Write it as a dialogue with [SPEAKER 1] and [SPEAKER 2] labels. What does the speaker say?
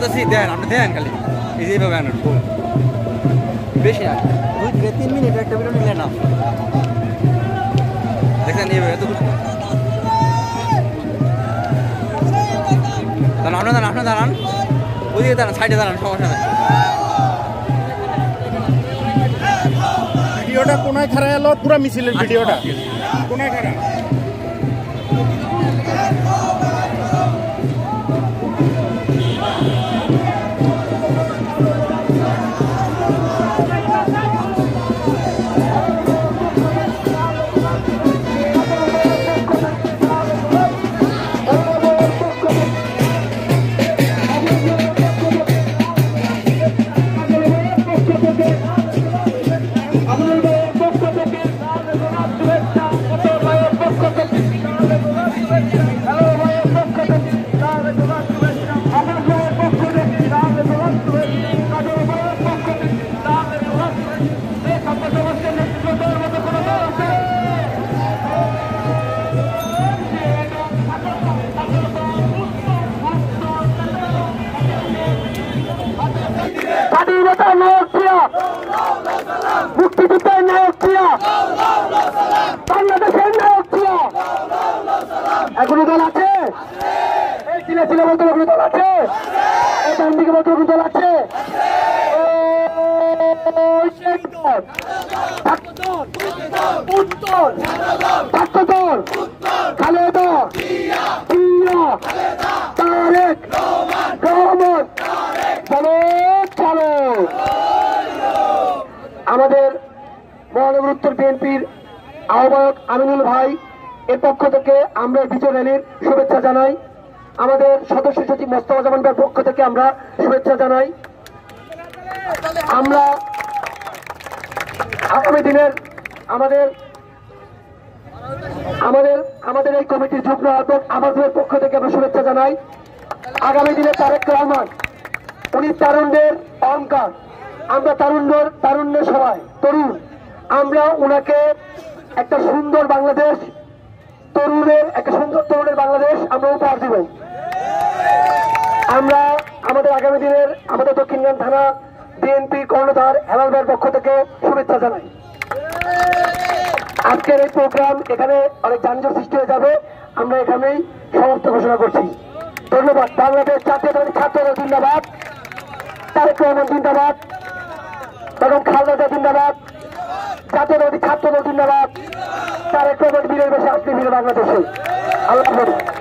[SPEAKER 1] করতেছি দেন আপনি দেন খালি এই যে এইভাবে আনুন বেশি না 2-3 মিনিট একটা ভিডিও নিলে না দেখেন এইভাবে এত দাঁড়ান আপনি দাঁড়ান ওইদিকে দাঁড়ান সাইডে দাঁড়ান সমস্যা নেই
[SPEAKER 2] ভিডিওটা কোনায় খারা এলো পুরো মিছিলের ভিডিওটা কোনায় খারা স্বাধীনতার নায়ক প্রিয়া মুক্তিযুদ্ধের নায়ক প্রিয়া বাংলাদেশের নায়ক প্রিয়া এখনো দল আছে এই চিলে চিলে বলতে কোনো দল আছে এই ডান দিকে বলতে কোনো দল আছে খালেদা তারেক রহমান আমাদের মহানগর উত্তর বিএনপির আহ্বায়ক আমিনুল ভাই এর পক্ষ থেকে আমরা বিজয় র্যালির শুভেচ্ছা জানাই আমাদের সদস্য সচিব মোস্তফা জামান ভাইয়ের পক্ষ থেকে আমরা শুভেচ্ছা জানাই আমরা আগামী দিনের আমাদের এই কমিটির যুগ্ম আহ্বায়ক আবাসের পক্ষ থেকে আমরা শুভেচ্ছা জানাই আগামী দিনে তারেক রহমান উনি তারুণ্যের অহংকার আমরা তারুণ্যের সবাই তরুণ আমরা উনাকে একটা সুন্দর বাংলাদেশ তরুণের বাংলাদেশ আমরা উপহার দিব আমরা আমাদের আগামী দিনের আমাদের দক্ষিণগ্রাম থানা বিএনপি কর্ণধার হেলাল ভাইয়ের পক্ষ থেকে শুভেচ্ছা জানাই আজকের এই প্রোগ্রাম এখানে অনেক যানজট সৃষ্টি হয়ে যাবে আমরা এখানেই সমাপ্ত ঘোষণা করছি ধন্যবাদ বাংলাদেশ জাতীয়তাবাদী ছাত্রদল জিন্দাবাদ তারেক রহমান জিন্দাবাদ এবং খালেদা জিন্দাবাদ জাতীয়তাবাদী ছাত্রদল জিন্দাবাদ তারেক রহমান বীরের বেশে আপনি বীর বাংলাদেশে আল্লাহ